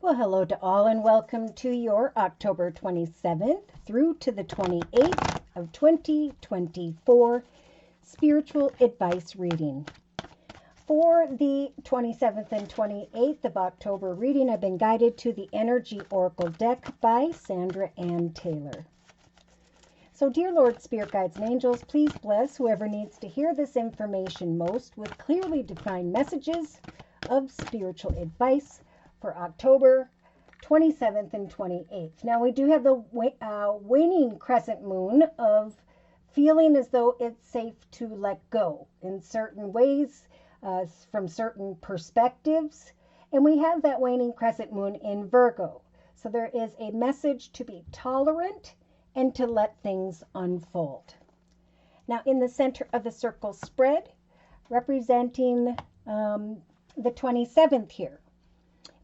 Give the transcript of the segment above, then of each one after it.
Well, hello to all and welcome to your October 27th through to the 28th of 2024 spiritual advice reading. For the 27th and 28th of October reading, I've been guided to the Energy Oracle deck by Sandra Ann Taylor. So, dear Lord, Spirit Guides and Angels, please bless whoever needs to hear this information most with clearly defined messages of spiritual advice for October 27th and 28th. Now, we do have the waning crescent moon of feeling as though it's safe to let go in certain ways, from certain perspectives. And we have that waning crescent moon in Virgo. So there is a message to be tolerant and to let things unfold. Now, in the center of the circle spread, representing the 27th here.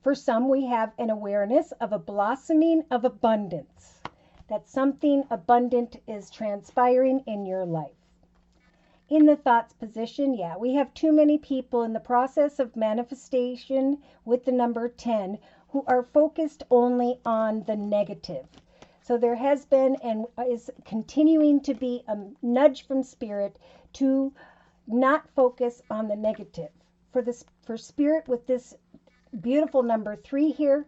For some, we have an awareness of a blossoming of abundance, that something abundant is transpiring in your life. In the thoughts position, we have too many people in the process of manifestation with the number 10 who are focused only on the negative. So there has been and is continuing to be a nudge from Spirit to not focus on the negative. For Spirit, with this beautiful number 3 here,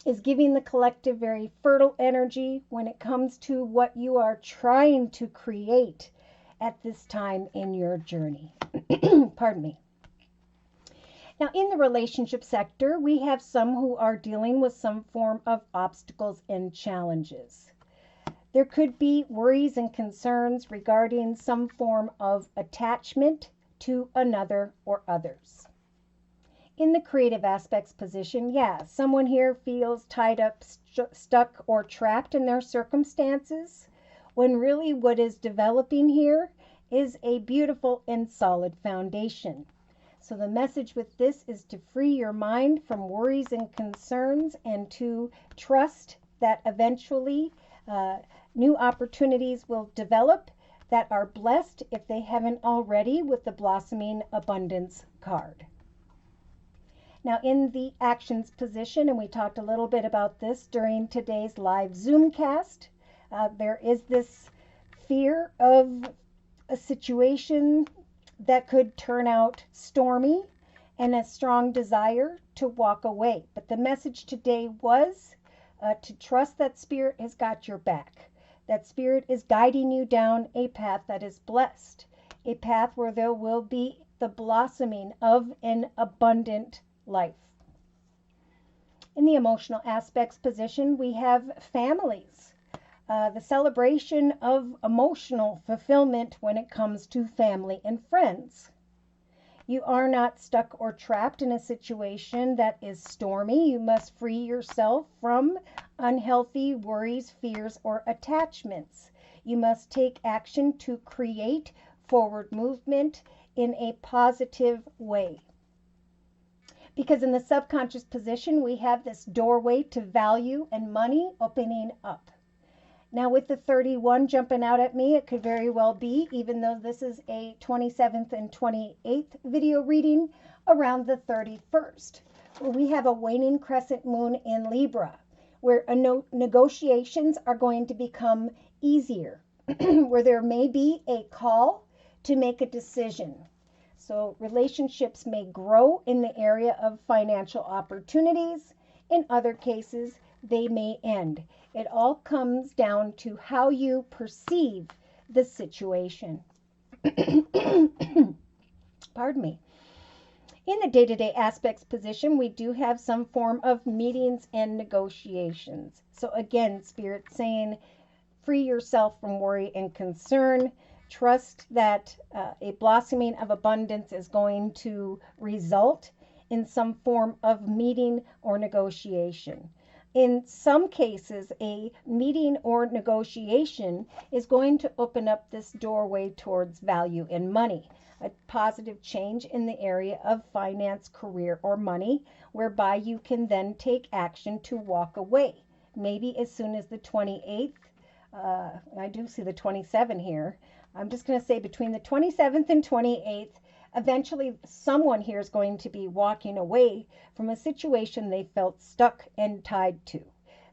is giving the collective very fertile energy when it comes to what you are trying to create at this time in your journey. Pardon me. Now, in the relationship sector, we have some who are dealing with some form of obstacles and challenges. There could be worries and concerns regarding some form of attachment to another or others. In the creative aspects position, someone here feels tied up, stuck, or trapped in their circumstances, when really what is developing here is a beautiful and solid foundation. So the message with this is to free your mind from worries and concerns and to trust that eventually new opportunities will develop that are blessed if they haven't already with the Blossoming Abundance card. Now, in the actions position, and we talked a little bit about this during today's live Zoomcast, there is this fear of a situation that could turn out stormy and a strong desire to walk away. But the message today was to trust that Spirit has got your back. That Spirit is guiding you down a path that is blessed, a path where there will be the blossoming of an abundant life. In the emotional aspects position, we have families. The celebration of emotional fulfillment when it comes to family and friends. You are not stuck or trapped in a situation that is stormy. You must free yourself from unhealthy worries, fears, or attachments. You must take action to create forward movement in a positive way. Because in the subconscious position, we have this doorway to value and money opening up. Now, with the 31 jumping out at me, it could very well be, even though this is a 27th and 28th video reading, around the 31st, where we have a waning crescent moon in Libra, where negotiations are going to become easier, where there may be a call to make a decision. So relationships may grow in the area of financial opportunities. In other cases, they may end. It all comes down to how you perceive the situation. Pardon me. In the day-to-day aspects position, we do have some form of meetings and negotiations. So again, Spirit saying, free yourself from worry and concern. Trust that a blossoming of abundance is going to result in some form of meeting or negotiation. In some cases, a meeting or negotiation is going to open up this doorway towards value and money, a positive change in the area of finance, career, or money, whereby you can then take action to walk away. Maybe as soon as the 28th, I do see the 27 here. I'm just going to say between the 27th and 28th, Eventually, someone here is going to be walking away from a situation they felt stuck and tied to,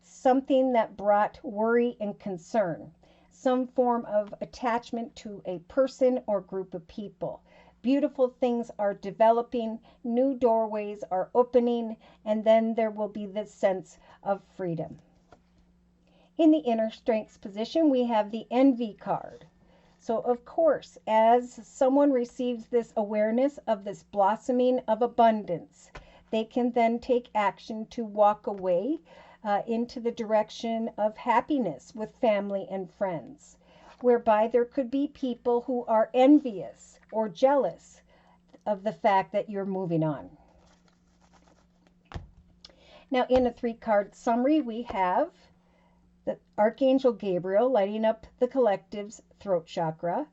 something that brought worry and concern, some form of attachment to a person or group of people. Beautiful things are developing, new doorways are opening, and then there will be this sense of freedom. In the inner strengths position, we have the Envy card. So, of course, as someone receives this awareness of this blossoming of abundance, they can then take action to walk away into the direction of happiness with family and friends, whereby there could be people who are envious or jealous of the fact that you're moving on. Now, in a 3-card summary, we have the Archangel Gabriel lighting up the collective's throat chakra,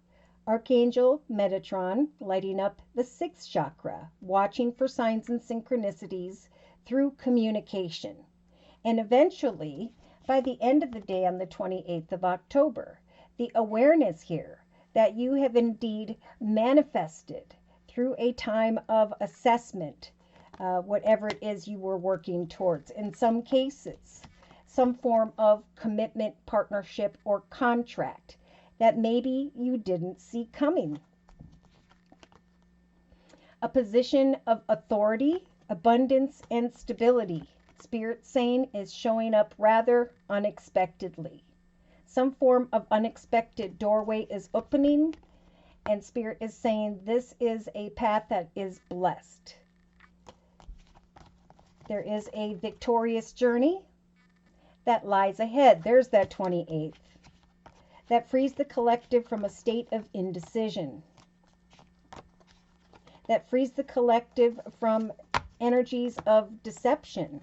Archangel Metatron lighting up the 6th chakra, watching for signs and synchronicities through communication. And eventually, by the end of the day on the 28th of October, the awareness here that you have indeed manifested through a time of assessment, whatever it is you were working towards. In some cases, some form of commitment, partnership, or contract that maybe you didn't see coming. A position of authority, abundance, and stability. Spirit saying is showing up rather unexpectedly. Some form of unexpected doorway is opening, and Spirit is saying this is a path that is blessed. There is a victorious journey that lies ahead. There's that 28th. That frees the collective from a state of indecision. That frees the collective from energies of deception.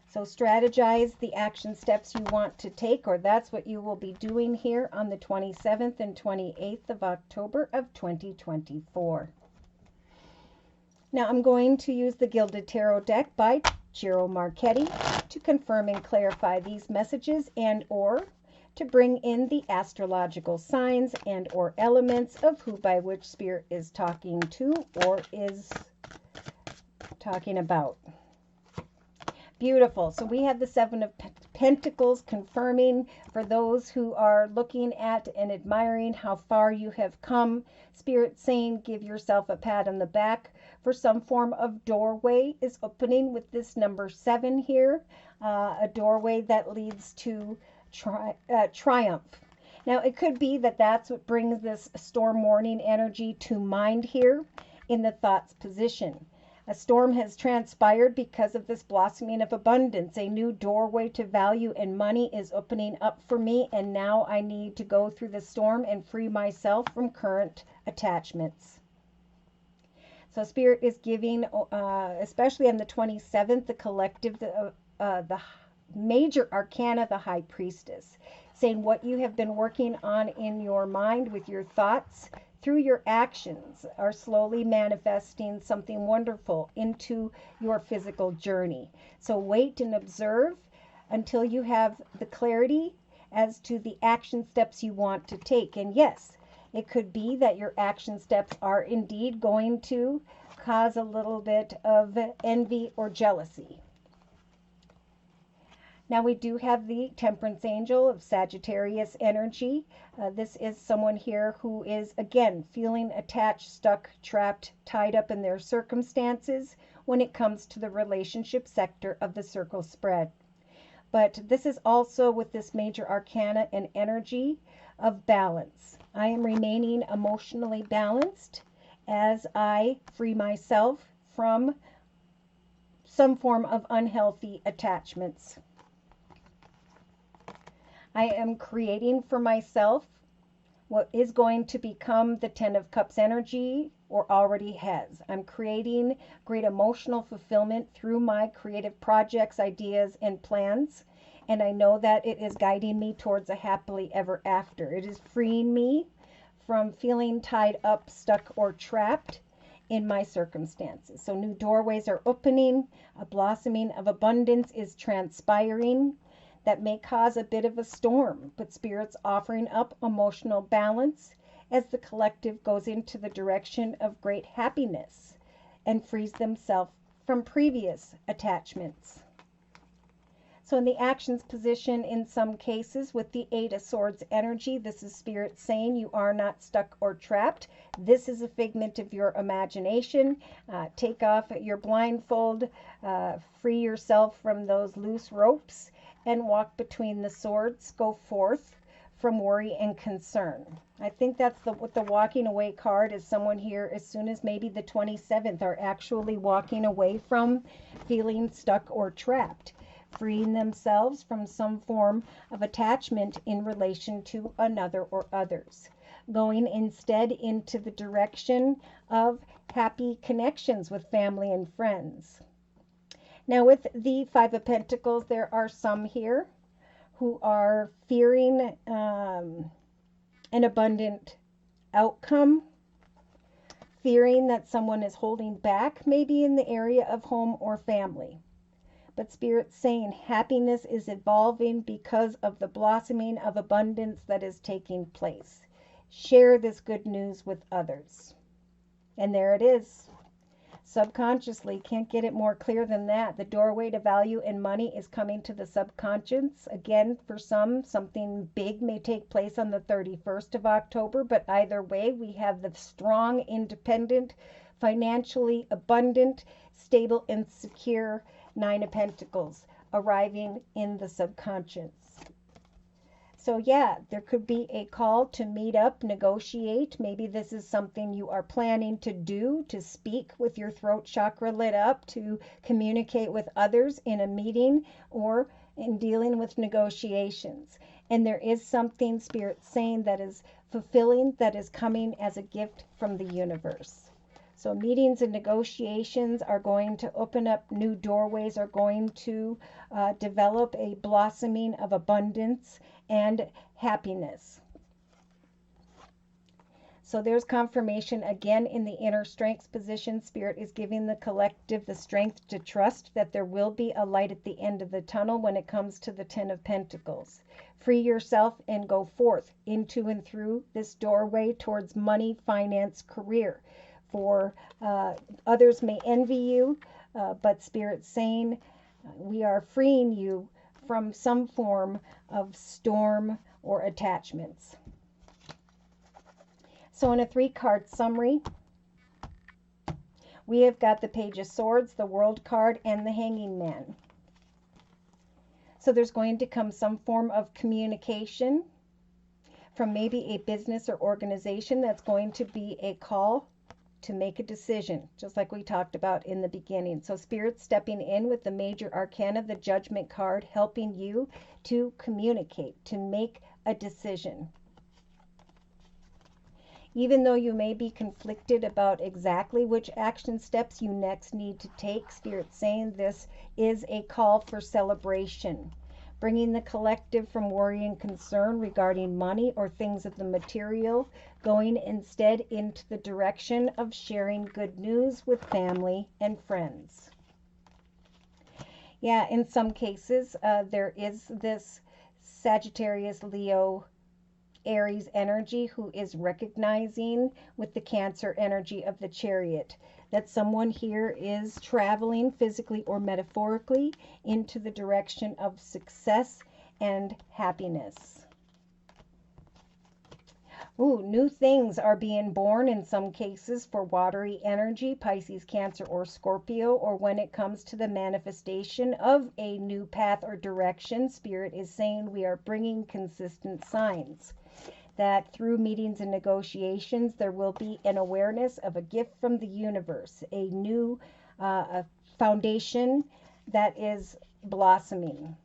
So strategize the action steps you want to take, or that's what you will be doing here on the 27th and 28th of October of 2024. Now I'm going to use the Gilded Tarot deck by Ciro Marchetti to confirm and clarify these messages and or to bring in the astrological signs and or elements of who by which Spirit is talking to or is talking about. Beautiful. So we have the 7 of Pentacles confirming for those who are looking at and admiring how far you have come. Spirit saying give yourself a pat on the back for some form of doorway is opening with this number 7 here. A doorway that leads to triumph. Now it could be that that's what brings this storm warning energy to mind here in the thoughts position. A storm has transpired because of this blossoming of abundance. A new doorway to value and money is opening up for me, and now I need to go through the storm and free myself from current attachments. So Spirit is giving, especially on the 27th, the collective, the major arcana, the High Priestess, saying what you have been working on in your mind with your thoughts through your actions are slowly manifesting something wonderful into your physical journey. So wait and observe until you have the clarity as to the action steps you want to take. And yes, it could be that your action steps are indeed going to cause a little bit of envy or jealousy. Now we do have the Temperance Angel of Sagittarius energy. This is someone here who is, again, feeling attached, stuck, trapped, tied up in their circumstances when it comes to the relationship sector of the circle spread. But this is also with this major arcana and energy of balance. I am remaining emotionally balanced as I free myself from some form of unhealthy attachments. I am creating for myself what is going to become the 10 of Cups energy, or already has. I'm creating great emotional fulfillment through my creative projects, ideas, and plans. And I know that it is guiding me towards a happily ever after. It is freeing me from feeling tied up, stuck, or trapped in my circumstances. So new doorways are opening. A blossoming of abundance is transpiring. That may cause a bit of a storm, but Spirit's offering up emotional balance as the collective goes into the direction of great happiness and frees themselves from previous attachments. So in the actions position, in some cases with the 8 of Swords energy, this is Spirit saying you are not stuck or trapped. This is a figment of your imagination. Take off your blindfold, free yourself from those loose ropes, and walk between the swords. Go forth from worry and concern. I think that's what the walking away card is. Someone here, as soon as maybe the 27th, are actually walking away from feeling stuck or trapped, freeing themselves from some form of attachment in relation to another or others, going instead into the direction of happy connections with family and friends. Now with the 5 of Pentacles, there are some here who are fearing an abundant outcome, fearing that someone is holding back, maybe in the area of home or family. But Spirit's saying happiness is evolving because of the blossoming of abundance that is taking place. Share this good news with others. And there it is. Subconsciously, can't get it more clear than that. The doorway to value and money is coming to the subconscious. Again, for some, something big may take place on the 31st of October, but either way, we have the strong, independent, financially abundant, stable, and secure 9 of Pentacles arriving in the subconscious. So yeah, there could be a call to meet up, negotiate. Maybe this is something you are planning to do, to speak with your throat chakra lit up, to communicate with others in a meeting or in dealing with negotiations. And there is something Spirit saying that is fulfilling, that is coming as a gift from the universe. So meetings and negotiations are going to open up new doorways, are going to develop a blossoming of abundance and happiness. So there's confirmation again in the inner strengths position. Spirit is giving the collective the strength to trust that there will be a light at the end of the tunnel when it comes to the 10 of Pentacles. Free yourself and go forth into and through this doorway towards money, finance, career. For others may envy you, but Spirit's saying we are freeing you from some form of storm or attachments. So in a 3-card summary, we have got the Page of Swords, the World card, and the Hanging Man. So there's going to come some form of communication from maybe a business or organization that's going to be a call to make a decision, just like we talked about in the beginning. So Spirit stepping in with the major arcana, the Judgment card, helping you to communicate, to make a decision. Even though you may be conflicted about exactly which action steps you next need to take, Spirit saying this is a call for celebration, bringing the collective from worry and concern regarding money or things of the material, going instead into the direction of sharing good news with family and friends. Yeah, in some cases, there is this Sagittarius, Leo, Aries energy who is recognizing with the Cancer energy of the Chariot that someone here is traveling physically or metaphorically into the direction of success and happiness. Ooh, new things are being born in some cases for watery energy, Pisces, Cancer, or Scorpio, or when it comes to the manifestation of a new path or direction, Spirit is saying we are bringing consistent signs that through meetings and negotiations, there will be an awareness of a gift from the universe, a new a foundation that is blossoming,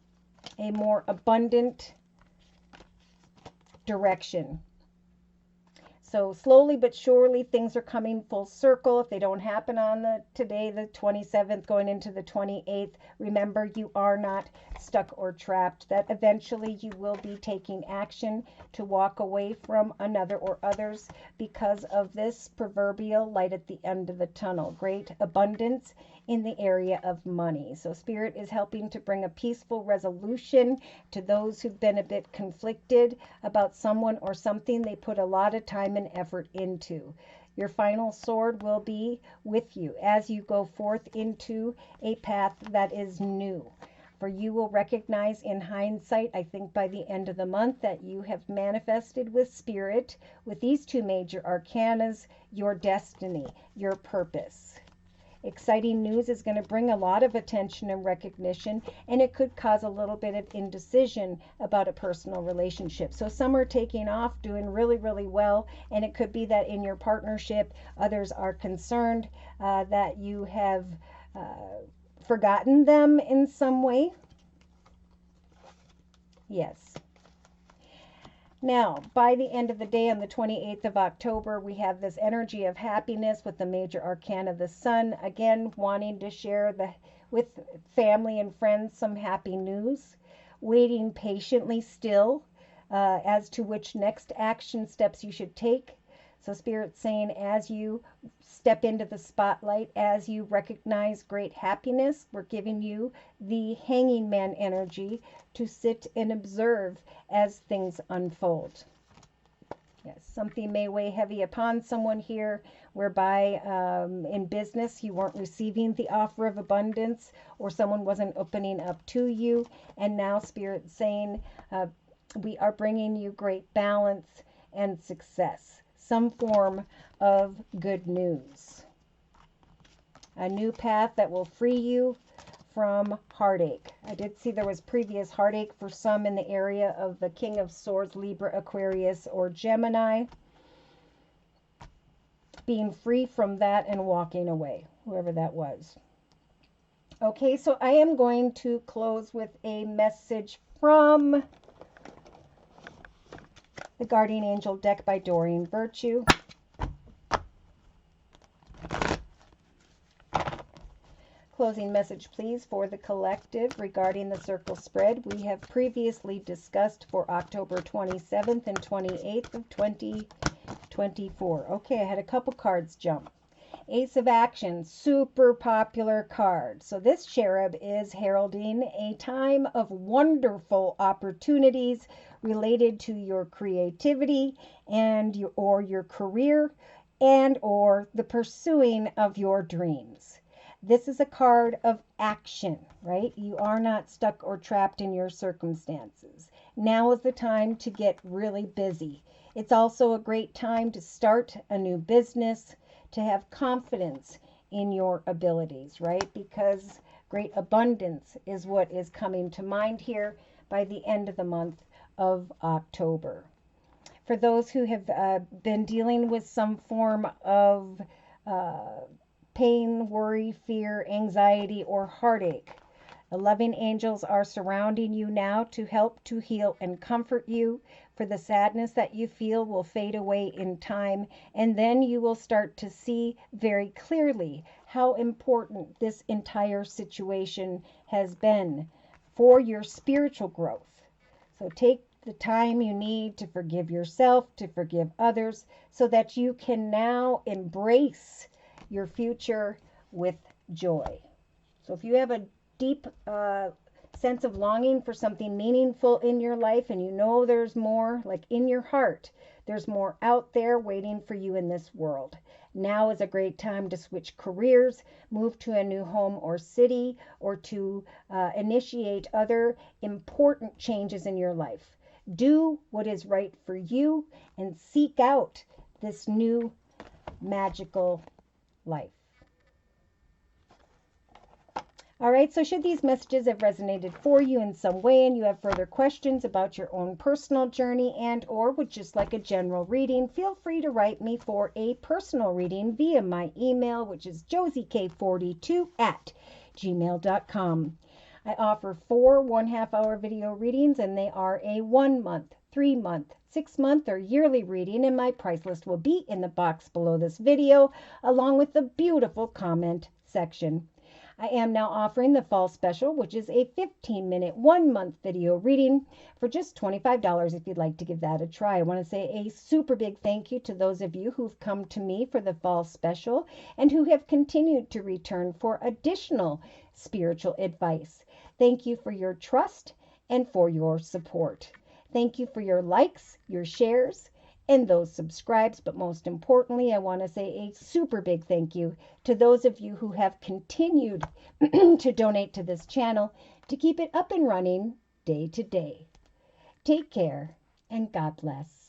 a more abundant direction. So slowly but surely things are coming full circle. If they don't happen on today, the 27th, going into the 28th, remember you are not stuck or trapped. That eventually you will be taking action to walk away from another or others because of this proverbial light at the end of the tunnel. Great abundance in the area of money. So Spirit is helping to bring a peaceful resolution to those who've been a bit conflicted about someone or something they put a lot of time and effort into. Your final sword will be with you as you go forth into a path that is new. For you will recognize in hindsight, I think by the end of the month, that you have manifested with Spirit, with these two major arcanas, your destiny, your purpose. Exciting news is going to bring a lot of attention and recognition, and it could cause a little bit of indecision about a personal relationship. So some are taking off, doing really, really well, and it could be that in your partnership, others are concerned that you have forgotten them in some way. Yes. Now, by the end of the day on the 28th of October, we have this energy of happiness with the major arcana, the Sun, again wanting to share with family and friends some happy news, waiting patiently still as to which next action steps you should take. So Spirit's saying, as you step into the spotlight, as you recognize great happiness, we're giving you the Hanging Man energy to sit and observe as things unfold. Yes, something may weigh heavy upon someone here, whereby in business you weren't receiving the offer of abundance, or someone wasn't opening up to you, and now Spirit's saying, we are bringing you great balance and success. Some form of good news. A new path that will free you from heartache. I did see there was previous heartache for some in the area of the King of Swords, Libra, Aquarius, or Gemini. Being free from that and walking away, whoever that was. Okay, so I am going to close with a message from the Guardian Angel deck by Doreen Virtue. Closing message, please, for the collective regarding the circle spread. We have previously discussed for October 27th and 28th of 2024. Okay, I had a couple cards jump. Ace of Action, super popular card. So this cherub is heralding a time of wonderful opportunities related to your creativity and your career and or the pursuing of your dreams. This is a card of action, right? You are not stuck or trapped in your circumstances. Now is the time to get really busy. It's also a great time to start a new business, to have confidence in your abilities, right? Because great abundance is what is coming to mind here by the end of the month of October. For those who have been dealing with some form of pain, worry, fear, anxiety, or heartache, the loving angels are surrounding you now to help to heal and comfort you. For the sadness that you feel will fade away in time, and then you will start to see very clearly how important this entire situation has been for your spiritual growth. So take the time you need to forgive yourself, to forgive others, so that you can now embrace your future with joy. So if you have a deep sense of longing for something meaningful in your life, and you know there's more, like in your heart, there's more out there waiting for you in this world. Now is a great time to switch careers, move to a new home or city, or to initiate other important changes in your life. Do what is right for you and seek out this new magical life. All right, so should these messages have resonated for you in some way and you have further questions about your own personal journey and or would just like a general reading, feel free to write me for a personal reading via my email, which is josiek42@gmail.com. I offer 4 1/2-hour video readings, and they are a 1 month, 3 month, 6 month, or yearly reading, and my price list will be in the box below this video, along with the beautiful comment section. I am now offering the fall special, which is a 15-minute, 1-month video reading for just $25 if you'd like to give that a try. I want to say a super big thank you to those of you who've come to me for the fall special and who have continued to return for additional spiritual advice. Thank you for your trust and for your support. Thank you for your likes, your shares, and those subscribes. But most importantly, I want to say a super big thank you to those of you who have continued to donate to this channel to keep it up and running day to day. Take care and God bless.